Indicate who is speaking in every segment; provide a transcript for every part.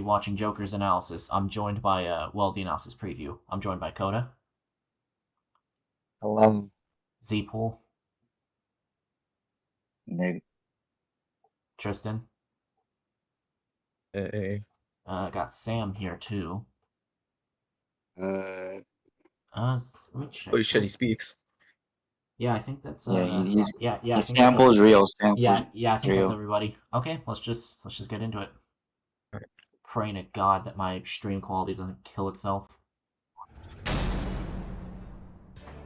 Speaker 1: watching Joker's analysis. I'm joined by the analysis preview. I'm joined by Coda.
Speaker 2: Hello.
Speaker 1: Z-Pool.
Speaker 2: No.
Speaker 1: Tristan.
Speaker 3: Hey.
Speaker 1: Got Sam here too.
Speaker 2: Uh,
Speaker 1: Let me check.
Speaker 3: Holy shit, he speaks.
Speaker 1: Yeah, I think that's
Speaker 2: yeah,
Speaker 1: I think
Speaker 2: sample is real. Sample
Speaker 1: I think that's
Speaker 2: real.
Speaker 1: everybody. Okay, let's just get into it.
Speaker 3: Alright.
Speaker 1: Praying to God that my stream quality doesn't kill itself.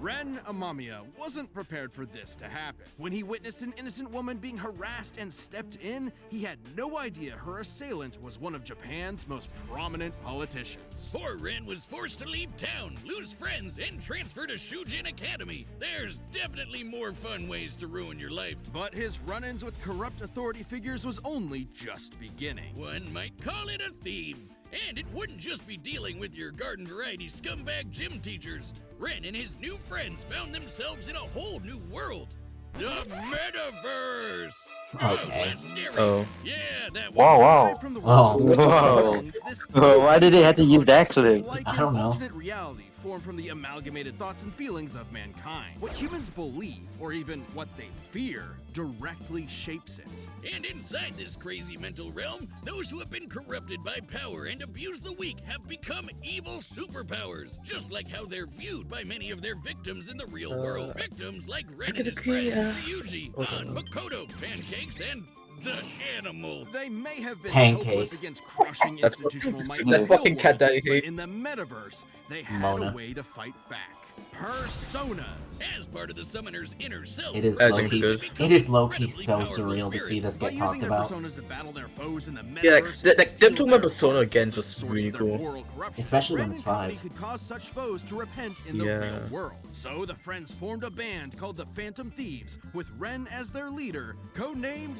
Speaker 4: Ren Amamiya wasn't prepared for this to happen. When he witnessed an innocent woman being harassed and stepped in, he had no idea her assailant was one of Japan's most prominent politicians.
Speaker 5: Poor Ren was forced to leave town, lose friends, and transfer to Shujin Academy. There's definitely more fun ways to ruin your life.
Speaker 4: But his run-ins with corrupt authority figures was only just beginning.
Speaker 5: One might call it a theme. And it wouldn't just be dealing with your garden variety scumbag gym teachers. Ren and his new friends found themselves in a whole new world. The Metaverse!
Speaker 1: Okay.
Speaker 5: That's scary.
Speaker 3: Oh.
Speaker 5: Yeah, that
Speaker 2: Wow.
Speaker 4: Aside from the world's
Speaker 2: Whoa.
Speaker 4: worst, this
Speaker 2: Why did they have to use that
Speaker 4: is
Speaker 2: clip?
Speaker 4: like
Speaker 1: I don't
Speaker 4: an
Speaker 1: know.
Speaker 4: alternate reality formed from the amalgamated thoughts and feelings of mankind. What humans believe, or even what they fear, directly shapes it.
Speaker 5: And inside this crazy mental realm, those who have been corrupted by power and abused the weak have become evil superpowers, just like how they're viewed by many of their victims in the real world. Victims like Ren and his friends, Ryuji, Han, Makoto, Pancakes, and the Animal.
Speaker 4: They may have been
Speaker 1: Pancakes.
Speaker 4: helpless against crushing
Speaker 3: That's
Speaker 4: institutional might in
Speaker 3: that
Speaker 4: the real
Speaker 3: fucking cat that I
Speaker 4: world,
Speaker 3: hate.
Speaker 4: but in the metaverse, they had
Speaker 1: Mona.
Speaker 4: a way to fight back. Personas.
Speaker 5: As part of the summoner's inner self,
Speaker 1: It is
Speaker 3: That
Speaker 1: low-key.
Speaker 3: seems good.
Speaker 1: It is low-key
Speaker 5: incredibly
Speaker 1: so
Speaker 5: powerful
Speaker 1: surreal to see
Speaker 5: spirits.
Speaker 1: this
Speaker 4: By
Speaker 1: get
Speaker 4: using
Speaker 1: talked
Speaker 4: their
Speaker 1: about.
Speaker 4: personas to battle their foes in the metaverse,
Speaker 3: Yeah, like them talking about
Speaker 4: their
Speaker 3: Persona
Speaker 4: opponents
Speaker 3: again
Speaker 4: as
Speaker 3: is
Speaker 4: the source
Speaker 3: really
Speaker 4: of their
Speaker 3: cool.
Speaker 4: moral corruption.
Speaker 1: Especially when
Speaker 4: Ren
Speaker 1: it's
Speaker 4: and company
Speaker 1: 5.
Speaker 4: could cause such foes to repent in the
Speaker 3: Yeah.
Speaker 4: real world. So the friends formed a band called the Phantom Thieves, with Ren as their leader, codenamed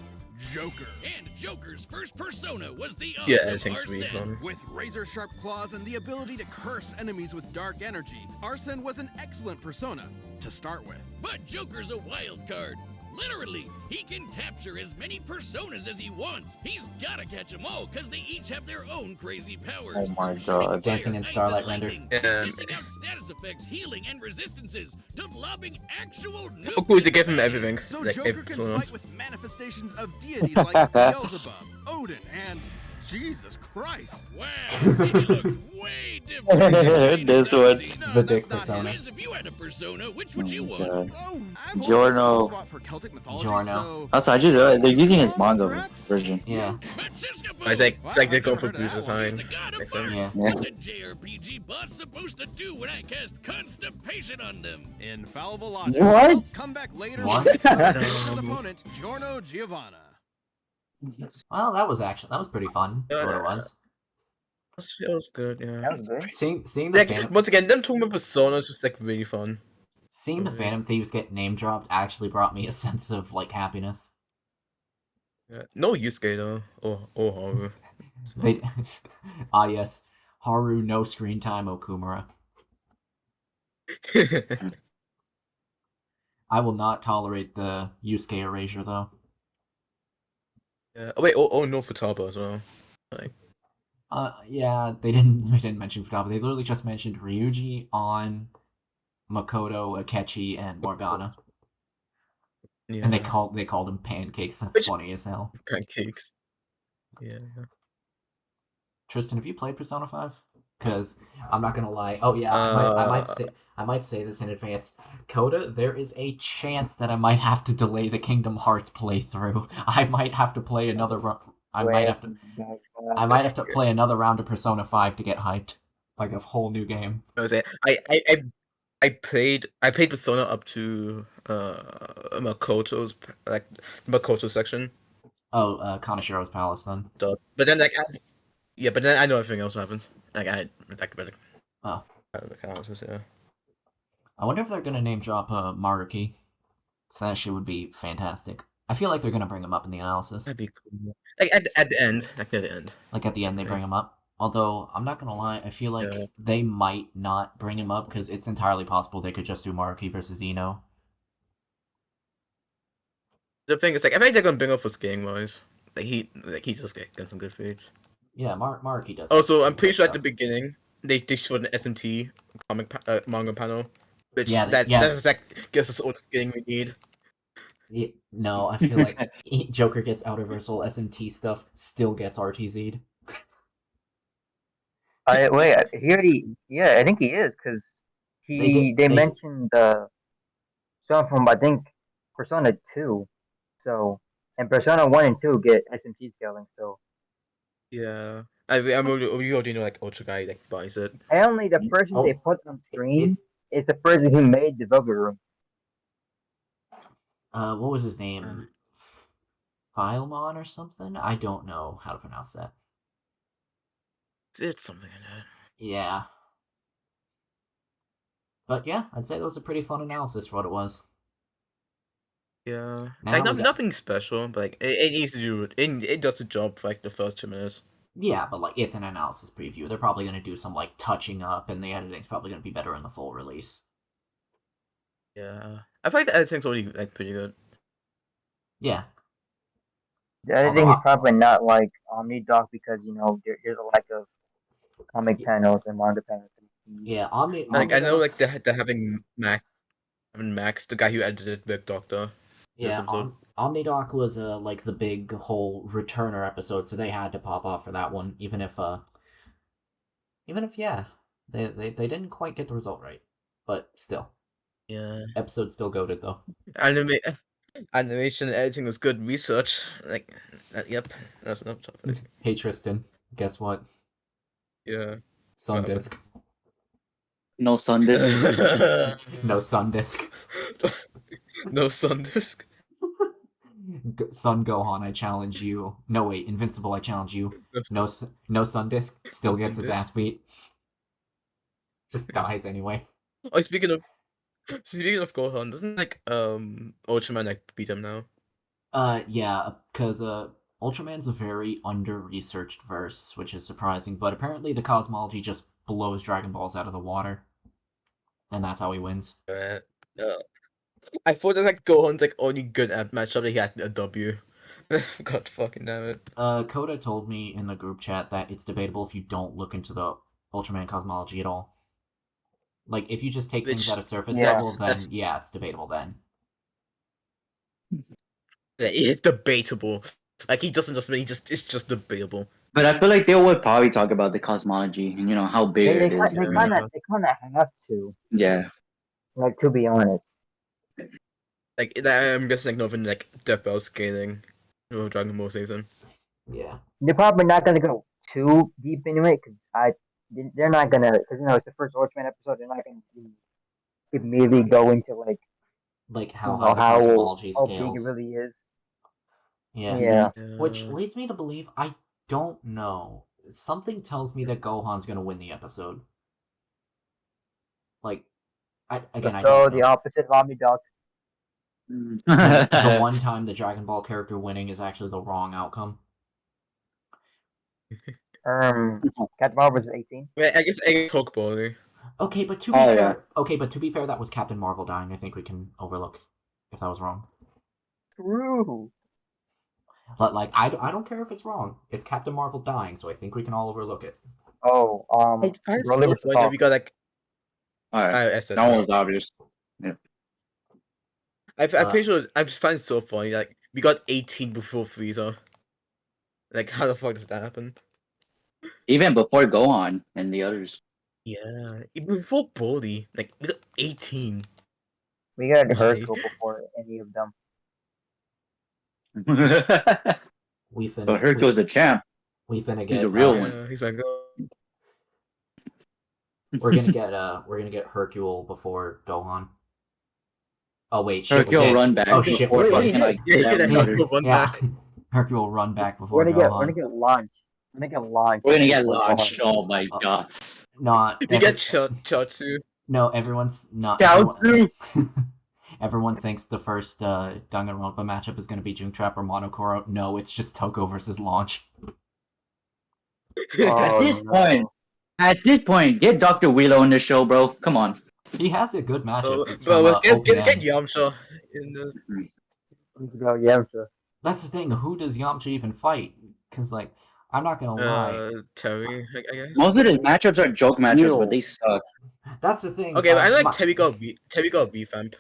Speaker 4: Joker.
Speaker 5: And Joker's first persona was the
Speaker 3: Yeah,
Speaker 5: awesome
Speaker 3: it seems to be
Speaker 5: Arsene.
Speaker 3: fun.
Speaker 4: With razor-sharp claws and the ability to curse enemies with dark energy, Arsene was an excellent persona to start with.
Speaker 5: But Joker's a wild card. Literally, he can capture as many personas as he wants. He's gotta catch them all, because they each have their own crazy powers.
Speaker 2: Oh my
Speaker 5: From shooting
Speaker 2: God.
Speaker 1: Dancing in
Speaker 5: ice
Speaker 1: Starlight
Speaker 5: and
Speaker 1: Render.
Speaker 5: lightning,
Speaker 3: Yeah.
Speaker 5: to dishing out status effects, healing, and resistances, to lobbing actual nukes.
Speaker 3: Oh, cool, they give him everything.
Speaker 4: So
Speaker 3: Like,
Speaker 4: Joker
Speaker 3: every
Speaker 4: can
Speaker 3: persona.
Speaker 4: fight with manifestations of deities like Beelzebub, Odin, and Jesus Christ.
Speaker 5: Wow, he looks way different. than the
Speaker 2: This
Speaker 5: latest I've
Speaker 2: one.
Speaker 5: seen.
Speaker 4: No,
Speaker 1: The
Speaker 4: that's
Speaker 1: dick
Speaker 4: not
Speaker 1: persona.
Speaker 4: him.
Speaker 5: Wiz, if you had a persona, which would you
Speaker 2: Oh,
Speaker 5: want?
Speaker 2: God.
Speaker 4: Oh, I've
Speaker 2: Giorno.
Speaker 4: also spot for Celtic mythology,
Speaker 1: Giorno.
Speaker 4: so
Speaker 2: That's what I just they're using his manga
Speaker 4: Perhaps?
Speaker 2: version.
Speaker 1: Yeah.
Speaker 3: It's like they're going for boost
Speaker 5: He's
Speaker 3: design.
Speaker 5: the god of
Speaker 3: Makes
Speaker 5: Mars.
Speaker 3: sense.
Speaker 1: Yeah.
Speaker 5: What's a JRPG boss supposed to do when I cast constipation on them?
Speaker 4: Infallible logic.
Speaker 2: What?
Speaker 4: We'll come back later
Speaker 1: What?
Speaker 4: with Joker's opponent, Giorno Giovanna.
Speaker 1: Well, that was pretty fun.
Speaker 3: Yeah.
Speaker 1: What it was.
Speaker 3: It was good, yeah.
Speaker 1: Seeing the
Speaker 3: Like,
Speaker 1: Phantom,
Speaker 3: once again, them talking about Persona is just like really fun.
Speaker 1: seeing the Phantom Thieves get name dropped actually brought me a sense of like happiness.
Speaker 3: Yeah. No Yusuke though, or Haru. So-
Speaker 1: They, yes, Haru no screen time Okumura. I will not tolerate the Yusuke erasure though.
Speaker 3: yeah. Oh wait, no Futaba as well. Like,
Speaker 1: Yeah, they didn't mention Futaba. They literally just mentioned Ryuji, On, Makoto, Akechi, and Morgana,
Speaker 3: yeah.
Speaker 1: and they called them pancakes. That's
Speaker 3: Which-
Speaker 1: funny as hell.
Speaker 3: pancakes. Yeah.
Speaker 1: Tristan, have you played Persona 5? Because I'm not gonna lie. Oh yeah, I might say this in advance. Coda, there is a chance that I might have to delay the Kingdom Hearts playthrough. I might have to play another run. I might have to play another round of Persona 5 to get hyped. Like a whole new game.
Speaker 3: I was saying, I played Persona up to Makoto's Makoto section.
Speaker 1: Oh, Kanashiro's Palace then.
Speaker 3: So, but then but then I know everything else happens. Like
Speaker 1: Oh.
Speaker 3: Yeah.
Speaker 1: I wonder if they're gonna name drop Maruki. That shit would be fantastic. I feel like they're gonna bring him up in the analysis.
Speaker 3: That'd be cool. Like at the end, like near the end.
Speaker 1: Like at the end, they bring him up. Although I'm not gonna lie, I feel like
Speaker 3: Yeah.
Speaker 1: they might not bring him up because it's entirely possible they could just do Maruki versus Ino.
Speaker 3: The thing is, like, I think they're gonna bring up for game wise. Like he just get some good foods.
Speaker 1: Yeah, Maruki does.
Speaker 3: Also, I'm
Speaker 1: some
Speaker 3: pretty
Speaker 1: good
Speaker 3: sure at the
Speaker 1: stuff.
Speaker 3: beginning they showed an SMT manga panel, which
Speaker 1: Yeah,
Speaker 3: that's exactly gives us all the scaling we need.
Speaker 1: No, I feel like Joker gets out of Universal SMT stuff, still gets RTZ'd.
Speaker 6: Wait, he already. Yeah, I think he is because they
Speaker 1: They
Speaker 6: mentioned some from I think Persona 2. So and Persona 1 and 2 get SMT scaling. So
Speaker 3: Yeah, we already know like Ultra Guy like buys it.
Speaker 6: apparently the person they
Speaker 1: Oh,
Speaker 6: put on
Speaker 1: it,
Speaker 6: screen is the person who made the Velvet Room.
Speaker 1: what was his name? Filemon or something? I don't know how to pronounce that.
Speaker 3: It's something like that.
Speaker 1: Yeah. But yeah, I'd say that was a pretty fun analysis for what it was.
Speaker 3: Yeah,
Speaker 1: Now
Speaker 3: like
Speaker 1: we got-
Speaker 3: nothing special, but like it needs to do it does the job for like the first 2 minutes.
Speaker 1: Yeah, but like it's an analysis preview. They're probably gonna do some like touching up, and the editing's probably gonna be better in the full release.
Speaker 3: Yeah, I feel like the editing's already like pretty good.
Speaker 1: Yeah.
Speaker 6: The editing
Speaker 1: Although
Speaker 6: is probably not like OmniDoc because there's a lack of comic panels and manga panels.
Speaker 1: yeah,
Speaker 3: Like I know
Speaker 1: Omnidoc,
Speaker 3: like they're having Max, the guy who edited Big Doctor. This
Speaker 1: yeah,
Speaker 3: episode.
Speaker 1: Omnidoc was like the big whole returner episode, so they had to pop off for that one, even if yeah, they didn't quite get the result right, but still,
Speaker 3: Yeah,
Speaker 1: episode still goated though.
Speaker 3: animation and editing was good. Research, like, yep, that's enough topic.
Speaker 1: Hey Tristan, guess what?
Speaker 3: Yeah.
Speaker 1: Sun
Speaker 3: What happened?
Speaker 1: disk.
Speaker 2: No Sunday.
Speaker 1: No sun disk.
Speaker 3: No sun disk.
Speaker 1: Sun Gohan, I challenge you. No wait, Invincible, I challenge you. No sun disk. Still
Speaker 3: No
Speaker 1: gets his
Speaker 3: Sundisk.
Speaker 1: ass beat. Just dies anyway.
Speaker 3: Oh, speaking of Gohan, doesn't like Ultraman like beat him now?
Speaker 1: Yeah, because Ultraman's a very under-researched verse, which is surprising, but apparently the cosmology just blows Dragon Balls out of the water. And that's how he wins.
Speaker 3: I thought that like Gohan's like only good at matchup that he had a W. God fucking damn it.
Speaker 1: Coda told me in the group chat that it's debatable if you don't look into the Ultraman cosmology at all. Like, if you just take things
Speaker 3: Which-
Speaker 1: at a surface
Speaker 6: yeah,
Speaker 1: level, then
Speaker 3: that's-
Speaker 1: yeah, it's debatable then.
Speaker 3: It's debatable. Like he doesn't just it's just debatable.
Speaker 2: But I feel like they would probably talk about the cosmology and how big
Speaker 6: they
Speaker 2: it is.
Speaker 6: kind of have to.
Speaker 2: Yeah.
Speaker 6: Like to be honest.
Speaker 3: Like I'm guessing like nothing like Death Bell scaling or Dragon Ball season.
Speaker 1: Yeah.
Speaker 6: They're probably not gonna go too deep into it because they're not gonna because it's the first Ultraman episode. They're not gonna immediately go into like
Speaker 1: how
Speaker 6: how
Speaker 1: the cosmology
Speaker 6: how big
Speaker 1: scales.
Speaker 6: it really is.
Speaker 1: Yeah.
Speaker 6: Yeah.
Speaker 1: Which leads me to believe I don't know. Something tells me that Gohan's gonna win the episode. Like, I don't
Speaker 6: So
Speaker 1: know.
Speaker 6: the opposite of OmniDoc.
Speaker 1: The one time the Dragon Ball character winning is actually the wrong outcome.
Speaker 6: Captain Marvel was 18.
Speaker 3: Wait, I guess talk Bally.
Speaker 1: Okay, but to be
Speaker 2: Oh,
Speaker 1: fair, that was Captain Marvel dying. I think we can overlook if that was wrong.
Speaker 6: True.
Speaker 1: But like, I don't care if it's wrong. It's Captain Marvel dying, so I think we can all overlook it.
Speaker 6: Oh,
Speaker 3: I find it
Speaker 6: Broly
Speaker 3: so
Speaker 6: was
Speaker 3: funny that we got like
Speaker 2: Alright.
Speaker 3: I said
Speaker 2: That one
Speaker 3: that.
Speaker 2: was obvious.
Speaker 3: I'm pretty sure I just find it so funny like we got 18 before Frieza. Like how the fuck does that happen?
Speaker 2: Even before Gohan and the others.
Speaker 3: Yeah, even before Broly, like we got 18.
Speaker 6: we got
Speaker 3: Why?
Speaker 6: Hercule before any of them.
Speaker 2: But
Speaker 1: We finna
Speaker 2: Hercule's the champ.
Speaker 1: we finna
Speaker 2: He's
Speaker 1: get
Speaker 2: a real
Speaker 3: Yeah,
Speaker 2: one.
Speaker 3: he's my god.
Speaker 1: we're gonna get Hercule before Gohan. Oh wait, shit.
Speaker 2: Hercule run back.
Speaker 1: Oh shit,
Speaker 2: before
Speaker 1: we're
Speaker 2: fucking,
Speaker 1: gonna
Speaker 2: like,
Speaker 3: Yeah, he could
Speaker 2: seven
Speaker 3: have
Speaker 2: others.
Speaker 3: Hercule run
Speaker 1: yeah.
Speaker 3: back.
Speaker 1: Hercule run back before
Speaker 6: We're
Speaker 1: Gohan.
Speaker 6: gonna get launched. We're gonna get launched.
Speaker 2: We're gonna get
Speaker 6: before
Speaker 2: launched.
Speaker 6: Gohan.
Speaker 2: Oh my god.
Speaker 1: Not
Speaker 3: You get Chaozu.
Speaker 1: No, everyone's not.
Speaker 2: Chaozu!
Speaker 1: Everyone thinks the first Danganronpa matchup is going to be Jungtrap or Monokoro. No, it's just Toko versus Launch.
Speaker 6: Oh,
Speaker 2: At this point, get Dr. Willow in the show, bro. Come on.
Speaker 1: He has a good matchup. It's
Speaker 3: Well,
Speaker 1: from
Speaker 3: get
Speaker 1: OPM.
Speaker 3: Yamcha in this.
Speaker 6: Let's go Yamcha.
Speaker 1: That's the thing. Who does Yamcha even fight? Because like I'm not gonna lie.
Speaker 3: Terry, I guess.
Speaker 2: Most of his matchups are joke matchups, but
Speaker 6: Ew.
Speaker 2: they suck.
Speaker 1: That's the thing.
Speaker 3: Okay, but I know like
Speaker 1: my-
Speaker 3: Terry got beef amp.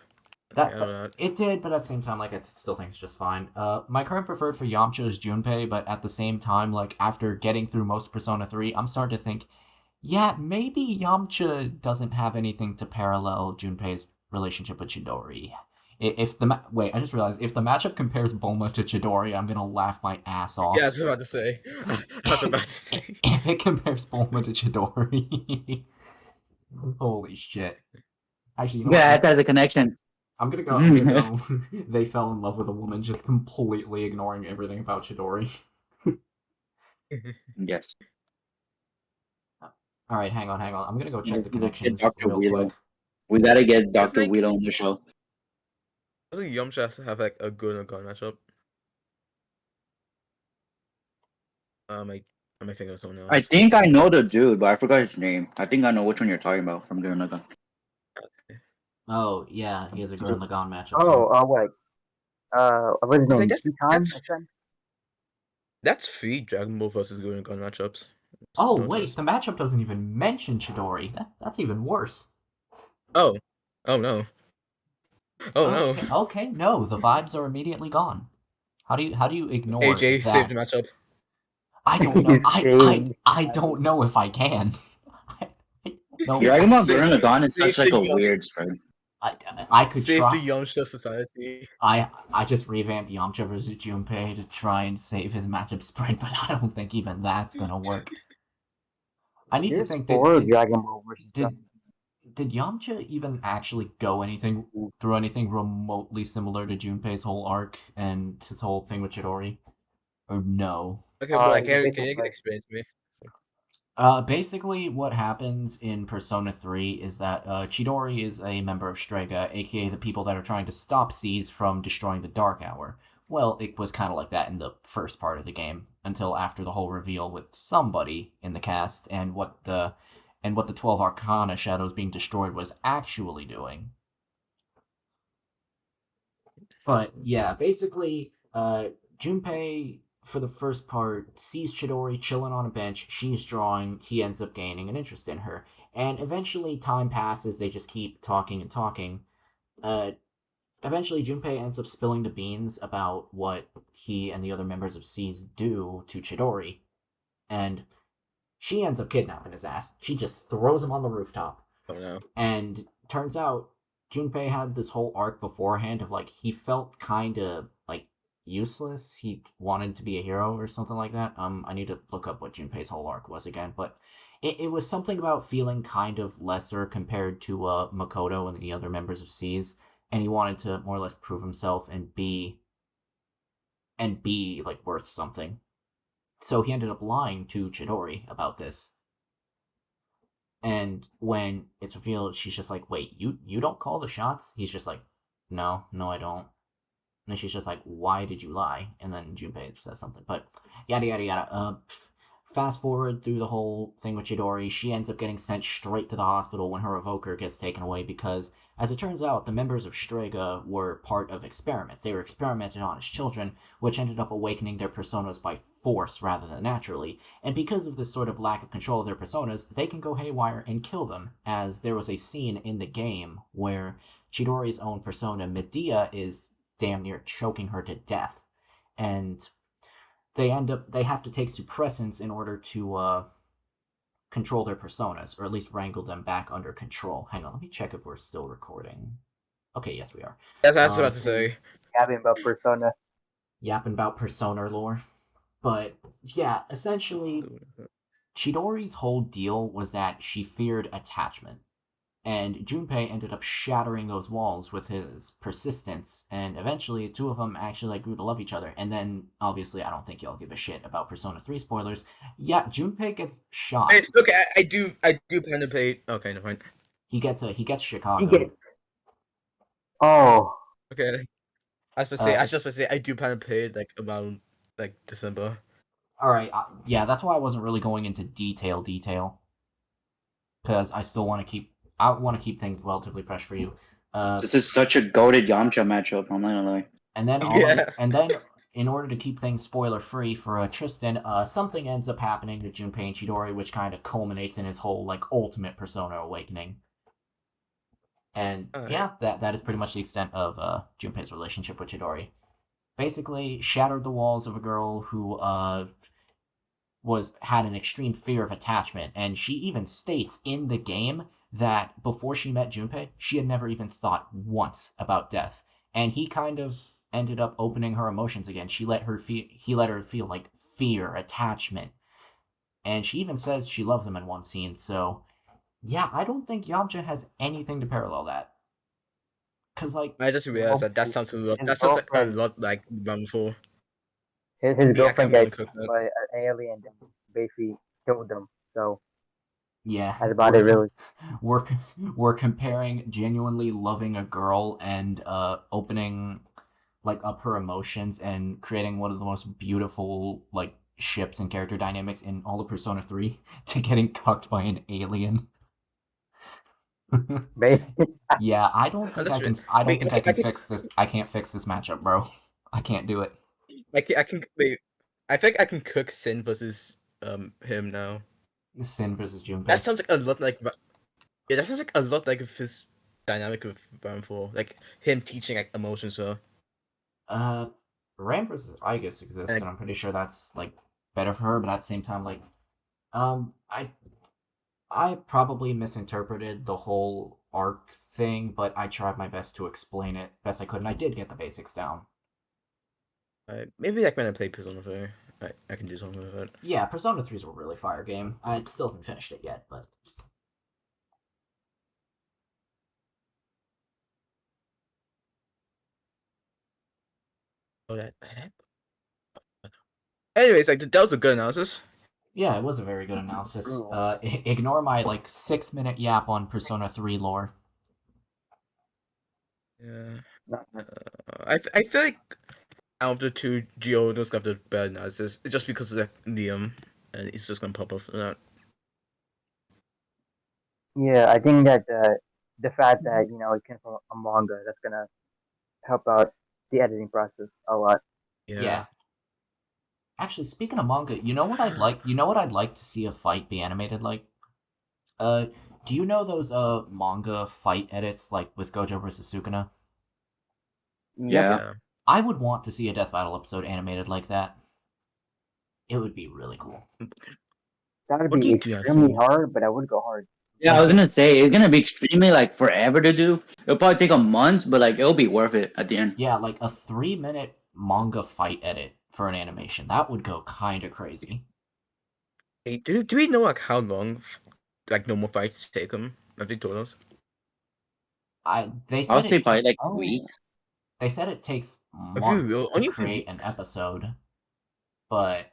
Speaker 1: That,
Speaker 3: I know that.
Speaker 1: it did, but at the same time, like I still think it's just fine. My current preferred for Yamcha is Junpei, but at the same time, like after getting through most of Persona 3, I'm starting to think, yeah, maybe Yamcha doesn't have anything to parallel Junpei's relationship with Chidori. If the wait, I just realized if the matchup compares Bulma to Chidori, I'm gonna laugh my ass off.
Speaker 3: Yeah, I was about to say. I was about to say.
Speaker 1: If it compares Bulma to Chidori, holy shit! Actually, you know
Speaker 2: Yeah,
Speaker 1: what?
Speaker 2: that has a connection.
Speaker 1: I'm gonna go. I'm gonna go. They fell in love with a woman, just completely ignoring everything about Chidori.
Speaker 2: Yes.
Speaker 1: All right, hang on. I'm gonna go check the
Speaker 2: Get
Speaker 1: connections
Speaker 2: Dr.
Speaker 1: real quick.
Speaker 2: Weedle. We gotta get
Speaker 3: It's
Speaker 2: Dr.
Speaker 3: like-
Speaker 2: Weedle on the show.
Speaker 3: I think Yamcha has to have like a good and gone matchup. I might think of someone else.
Speaker 2: I think I know the dude, but I forgot his name. I think I know which one you're talking about from Gurren Lagann.
Speaker 1: Oh yeah, he has a Gurren Lagann matchup.
Speaker 6: Oh, wait. What's his
Speaker 3: It's like
Speaker 6: name?
Speaker 3: that's-
Speaker 6: Titan?
Speaker 3: that's- That's 3 Dragon Ball versus Gurren and Gun matchups.
Speaker 1: Oh
Speaker 3: No
Speaker 1: wait,
Speaker 3: choice.
Speaker 1: the matchup doesn't even mention Chidori. That's even worse.
Speaker 3: Oh no. Oh
Speaker 1: okay,
Speaker 3: no.
Speaker 1: Okay, no, the vibes are immediately gone. How do you ignore
Speaker 3: AJ
Speaker 1: that?
Speaker 3: saved the matchup.
Speaker 1: I don't know.
Speaker 6: He's saved.
Speaker 1: I don't know if I can. No,
Speaker 2: You're talking about
Speaker 3: Save-
Speaker 2: Gurren Lagann is
Speaker 3: save
Speaker 2: such like
Speaker 3: the
Speaker 2: a
Speaker 3: young-
Speaker 2: weird spread.
Speaker 1: I could
Speaker 3: Save
Speaker 1: try.
Speaker 3: the Yamcha society.
Speaker 1: I just revamped Yamcha versus Junpei to try and save his matchup spread, but I don't think even that's gonna work. I need to
Speaker 6: Here's
Speaker 1: think.
Speaker 6: 4 Dragon Ball versus
Speaker 1: Did Yamcha even actually go through anything remotely similar to Junpei's whole arc and his whole thing with Chidori? Or no?
Speaker 3: Okay, but like,
Speaker 6: you
Speaker 3: can
Speaker 6: think
Speaker 3: you
Speaker 6: of, like-
Speaker 3: explain to me?
Speaker 1: Basically, what happens in Persona 3 is that Chidori is a member of Strega, aka the people that are trying to stop Seas from destroying the Dark Hour. Well, it was kind of like that in the first part of the game, until after the whole reveal with somebody in the cast and what the 12 Arcana shadows being destroyed was actually doing. But yeah, basically, Junpei, for the first part, sees Chidori chilling on a bench, she's drawing, he ends up gaining an interest in her. And eventually, time passes, they just keep talking and talking. Eventually, Junpei ends up spilling the beans about what he and the other members of Seas do to Chidori. And she ends up kidnapping his ass. She just throws him on the rooftop.
Speaker 3: Oh no.
Speaker 1: And turns out Junpei had this whole arc beforehand of like he felt kind of like useless. He wanted to be a hero or something like that. I need to look up what Junpei's whole arc was again, but it was something about feeling kind of lesser compared to Makoto and the other members of Seas, and he wanted to more or less prove himself and be like worth something. So he ended up lying to Chidori about this. And when it's revealed, she's just like, wait, you don't call the shots? He's just like, no, I don't. And then she's just like, why did you lie? And then Junpei says something. But yada, yada, yada. Fast forward through the whole thing with Chidori, she ends up getting sent straight to the hospital when her evoker gets taken away because, as it turns out, the members of Strega were part of experiments. They were experimented on as children, which ended up awakening their personas by force rather than naturally. And because of this sort of lack of control of their personas, they can go haywire and kill them, as there was a scene in the game where Chidori's own persona, Medea, is damn near choking her to death. And they have to take suppressants in order to control their personas, or at least wrangle them back under control. Hang on, let me check if we're still recording. Okay, yes we are.
Speaker 3: That's what I was about to say.
Speaker 6: Yapping about Persona.
Speaker 1: Yapping about Persona lore. But yeah, essentially, Chidori's whole deal was that she feared attachment. And Junpei ended up shattering those walls with his persistence, and eventually the two of them actually grew to love each other. And then, obviously, I don't think y'all give a shit about Persona 3 spoilers. Yeah, Junpei gets shot.
Speaker 3: Okay, I do plan to play. Okay, no point.
Speaker 1: He gets Chicago.
Speaker 6: He gets. Oh.
Speaker 3: Okay. I was supposed to say I do plan to play it like about like December.
Speaker 1: All right, yeah, that's why I wasn't really going into detail, because I still want to keep. I want to keep things relatively fresh for you.
Speaker 2: This is such a goated Yamcha matchup. I'm not gonna lie.
Speaker 1: And then, in order to keep things spoiler free for Tristan, something ends up happening to Junpei and Chidori, which kind of culminates in his whole like ultimate persona awakening. And yeah, that is pretty much the extent of Junpei's relationship with Chidori. Basically, shattered the walls of a girl who had an extreme fear of attachment, and she even states in the game that before she met Junpei, she had never even thought once about death. And he kind of ended up opening her emotions again. He let her feel like fear, attachment. And she even says she loves him in one scene, so yeah, I don't think Yamcha has anything to parallel that. Cause like
Speaker 3: I just realized that sounds a lot. That sounds like a lot like Run 4.
Speaker 6: His
Speaker 3: I
Speaker 6: girlfriend
Speaker 3: can't
Speaker 6: got
Speaker 3: cook
Speaker 6: killed
Speaker 3: that.
Speaker 6: by an alien and basically killed him. So
Speaker 1: yeah,
Speaker 6: that's about it, really.
Speaker 1: we're comparing genuinely loving a girl and opening like up her emotions and creating one of the most beautiful like ships and character dynamics in all of Persona 3 to getting cucked by an alien.
Speaker 6: Basically,
Speaker 1: Yeah, I don't think
Speaker 3: That's
Speaker 1: I can.
Speaker 3: right.
Speaker 1: I don't
Speaker 3: Wait,
Speaker 1: think I can fix this. I can't fix this matchup, bro. I can't do it.
Speaker 3: I can wait. I think I can cook Sin versus him now.
Speaker 1: Sin versus
Speaker 3: That
Speaker 1: Junpei.
Speaker 3: sounds like a lot like yeah. That sounds like a lot like his dynamic with Run 4, like him teaching like emotions to her.
Speaker 1: Ram versus Igus exists,
Speaker 3: Like-
Speaker 1: and I'm pretty sure that's like better for her. But at the same time, like, I probably misinterpreted the whole arc thing, but I tried my best to explain it best I could, and I did get the basics down.
Speaker 3: Maybe like when I play Persona 3, I can do something with it.
Speaker 1: Yeah, Persona 3 is a really fire game. I still haven't finished it yet, but.
Speaker 3: Oh, that. Anyways, like that was a good analysis.
Speaker 1: Yeah, it was a very good analysis. Ignore my like 6-minute yap on Persona 3 lore.
Speaker 3: Yeah.
Speaker 6: not
Speaker 3: I feel like out of the two, Giono's got the better analysis just because of the Liam, and it's just gonna pop up for that.
Speaker 6: yeah, I think that the fact that it came from a manga, that's gonna help out the editing process a lot.
Speaker 1: Yeah. Actually, speaking of manga, you know what I'd like? You know what I'd like to see a fight be animated like? Do you know those manga fight edits like with Gojo versus Sukuna?
Speaker 6: Yep,
Speaker 2: Yeah.
Speaker 1: I would want to see a death battle episode animated like that. It would be really cool.
Speaker 6: that would
Speaker 3: What do
Speaker 6: be
Speaker 3: you do that
Speaker 6: extremely
Speaker 3: for?
Speaker 6: hard, but I would go hard.
Speaker 2: Yeah, I was gonna say it's gonna be extremely like forever to do. It'll probably take a month, but like it'll be worth it at the end.
Speaker 1: Yeah, like a 3-minute manga fight edit for an animation. That would go kind of crazy.
Speaker 3: Hey, do we know like how long like normal fights take them? Have they told us?
Speaker 1: They
Speaker 2: I
Speaker 1: said
Speaker 2: would say
Speaker 1: it.
Speaker 2: probably like
Speaker 6: Oh.
Speaker 2: weeks.
Speaker 1: They said it takes
Speaker 3: A few
Speaker 1: months to
Speaker 3: only a few
Speaker 1: create an
Speaker 3: weeks.
Speaker 1: episode, but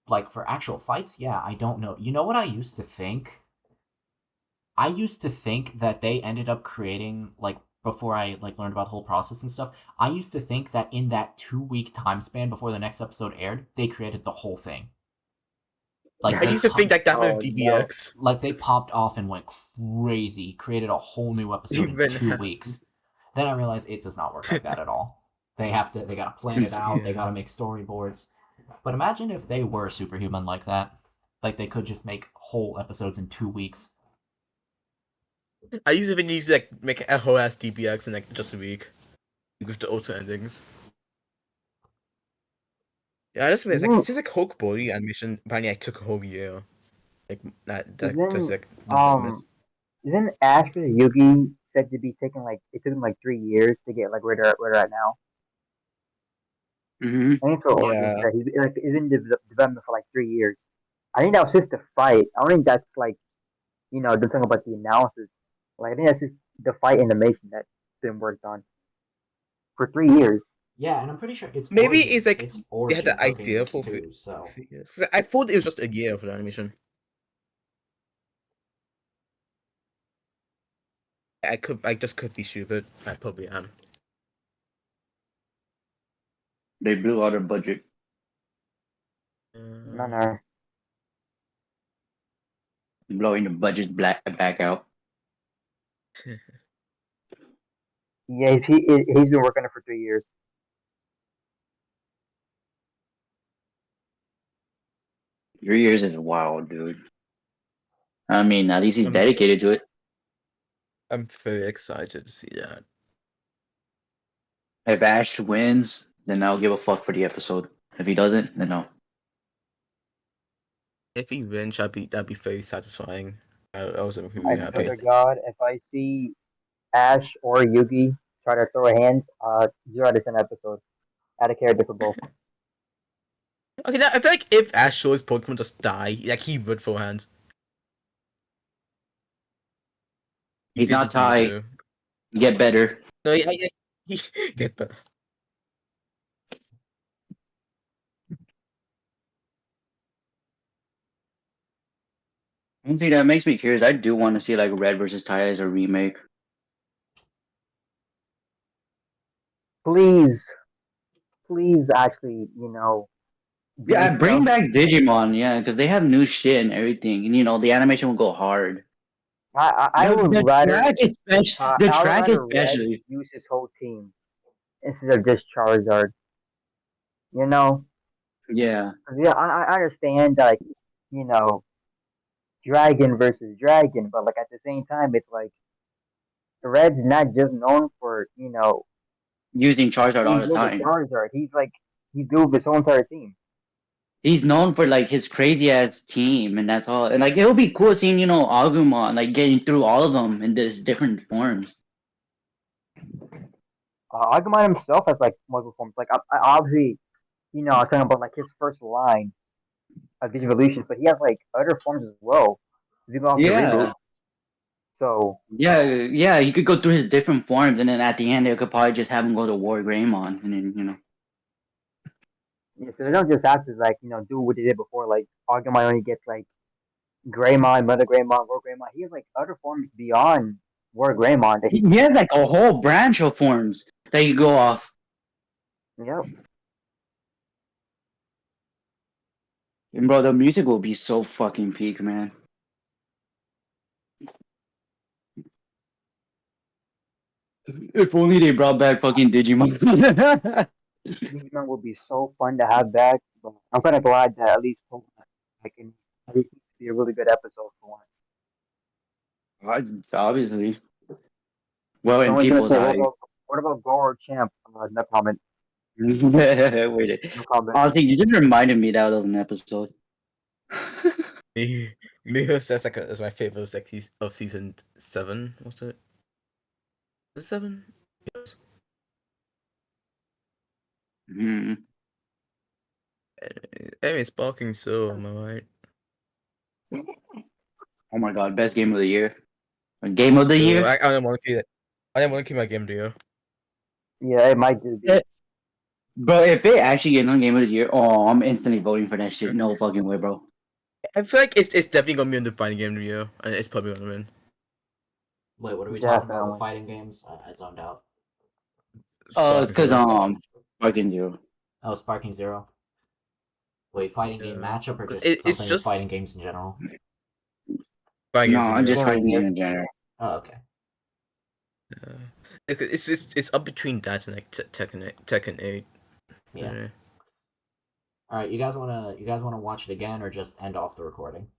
Speaker 1: like for actual fights, yeah, I don't know. You know what I used to think? I used to think that they ended up creating like before I like learned about the whole process and stuff. I used to think that in that 2-week time span before the next episode aired, they created the whole thing. Like
Speaker 3: I
Speaker 1: they
Speaker 3: used to think like that
Speaker 6: Oh,
Speaker 3: with DBX.
Speaker 1: like they popped off and went crazy, created a whole new episode in
Speaker 3: Even
Speaker 1: 2 weeks. Then I realized it does not work like that at all. They gotta plan it out, they
Speaker 3: Yeah.
Speaker 1: gotta make storyboards. But imagine if they were superhuman like that. Like they could just make whole episodes in 2 weeks.
Speaker 3: I used to think you used to like make a whole ass DBX in like just a week with the auto endings. Yeah, that's weird. It's like
Speaker 6: Isn't
Speaker 3: since like Hulk body animation apparently like took a whole year. Like that's
Speaker 6: isn't
Speaker 3: like the limit.
Speaker 6: isn't Ash versus Yugi said to be taking like it took them like 3 years to get like where they're at now?
Speaker 2: Mm-hmm.
Speaker 6: I think it's for
Speaker 3: Yeah.
Speaker 6: that he's like is in development for like 3 years. I think that was just the fight. I don't think that's like the thing about the analysis. Like I think that's just the fight animation that's been worked on for 3 years.
Speaker 1: Yeah, and I'm pretty sure it's
Speaker 3: Maybe
Speaker 1: origin,
Speaker 3: it's like
Speaker 1: it's
Speaker 3: they had the
Speaker 1: origin
Speaker 3: idea
Speaker 1: bookings
Speaker 3: for
Speaker 1: too, so
Speaker 3: 3 years. 'Cause I thought it was just a year for the animation. I just could be stupid. I probably am.
Speaker 2: They blew out their budget.
Speaker 6: No.
Speaker 2: Blowing the budget back out.
Speaker 6: Yeah, he's been working on it for 3 years.
Speaker 2: 3 years is wild, dude. I mean, at least he's
Speaker 3: I'm,
Speaker 2: dedicated to it.
Speaker 3: I'm very excited to see that.
Speaker 2: If Ash wins, then I'll give a fuck for the episode. If he doesn't, then no.
Speaker 3: If he wins, that'd be very satisfying. I was
Speaker 6: I
Speaker 3: really happy.
Speaker 6: swear to God, if I see Ash or Yugi try to throw a hand, 0 out of 10 episodes. Out of character for both.
Speaker 3: Okay, now I feel like if Ash shows Pokemon just die, like he would throw hands. He
Speaker 2: He's
Speaker 3: did
Speaker 2: not
Speaker 3: with me
Speaker 2: Ty.
Speaker 3: too.
Speaker 2: Get better.
Speaker 3: No, he get better.
Speaker 2: One thing that makes me curious, I do want to see like Red versus Ty as a remake.
Speaker 6: Please, actually,
Speaker 2: Yeah,
Speaker 6: do
Speaker 2: bring
Speaker 6: stuff.
Speaker 2: back Digimon, yeah, because they have new shit and everything, and the animation will go hard.
Speaker 6: I would rather
Speaker 2: The
Speaker 6: I would
Speaker 2: track
Speaker 6: rather Red
Speaker 2: especially.
Speaker 6: use his whole team instead of just Charizard. You know,
Speaker 2: Yeah.
Speaker 6: 'Cause, yeah, I understand like you know Dragon versus Dragon, but like at the same time, it's like Red's not just known for
Speaker 2: Using Charizard all
Speaker 6: being
Speaker 2: the
Speaker 6: good with
Speaker 2: time.
Speaker 6: Charizard. He's good with his whole entire team.
Speaker 2: He's known for like his crazy ass team, and that's all. And like it would be cool seeing Agumon like getting through all of them in this different forms.
Speaker 6: Agumon himself has like multiple forms. Like I obviously, I'm talking about like his first line of the evolutions, but he has like other forms as well. Even off the
Speaker 2: Yeah,
Speaker 6: reboot. So
Speaker 2: yeah. He could go through his different forms, and then at the end, they could probably just have him go to War Greymon, and then.
Speaker 6: yeah, so they don't just have to like do what they did before. Like Agumon only gets like Greymon, Mother Greymon, War Greymon. He has like other forms beyond War Greymon that he
Speaker 2: He has like a whole branch of forms that you go off.
Speaker 6: yep.
Speaker 2: And bro, the music will be so fucking peak, man. If only they brought back fucking Digimon.
Speaker 6: Digimon would be so fun to have back. But I'm kind of glad that at least like in at least be a really good episode for once.
Speaker 2: Obviously. Well,
Speaker 6: So
Speaker 2: in
Speaker 6: I'm only gonna
Speaker 2: people's
Speaker 6: say,
Speaker 2: eyes.
Speaker 6: what about Goro Champ? No comment.
Speaker 2: Wait.
Speaker 6: No comment.
Speaker 2: Honestly, you just reminded me that was an episode.
Speaker 3: Miho says like is my favorite of season 7. What's it? Is it 7? Yes.
Speaker 2: Hmm.
Speaker 3: Anyway, Sparking so am I right?
Speaker 2: Oh my god, best game of the year. Game of the year?
Speaker 3: I don't want to keep it. I didn't want to keep my game to you.
Speaker 6: Yeah, it might just be.
Speaker 2: Eh, Bro, if they actually get on game of the year, oh, I'm instantly voting for that shit. No fucking way, bro.
Speaker 3: I feel like it's definitely gonna be on the fighting game of the year, and it's probably gonna win.
Speaker 1: Wait, what are we talking about
Speaker 6: Definitely.
Speaker 1: with fighting games? I zoned out.
Speaker 2: It's because
Speaker 3: Zero.
Speaker 2: fucking you.
Speaker 1: Oh, Sparking Zero. Wait, fighting game
Speaker 3: Yeah.
Speaker 1: matchup or
Speaker 3: 'Cause
Speaker 1: just
Speaker 3: it's
Speaker 1: something with
Speaker 3: just
Speaker 1: fighting games in general?
Speaker 3: fighting
Speaker 2: No,
Speaker 3: games in
Speaker 2: I'm just
Speaker 3: general.
Speaker 2: fighting game in general.
Speaker 1: Oh, okay.
Speaker 3: Yeah. It's up between that and like Tekken 8.
Speaker 1: Yeah. All right, you guys wanna watch it again or just end off the recording?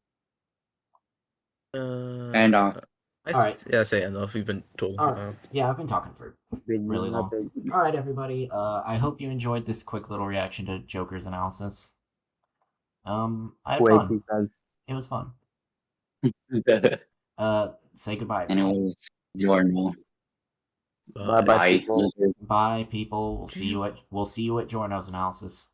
Speaker 2: And
Speaker 1: Alright.
Speaker 3: Yeah, say enough. We've been talking.
Speaker 1: Alright. Yeah, I've been talking for really long. All right, everybody. I hope you enjoyed this quick little reaction to Joker's analysis. I had
Speaker 6: Quick,
Speaker 1: fun.
Speaker 6: he says.
Speaker 1: It was fun. Say goodbye. Everyone.
Speaker 2: anyways, Jordan.
Speaker 6: Bye,
Speaker 2: Bye.
Speaker 6: people.
Speaker 1: Bye, people. We'll see you at Giorno's analysis.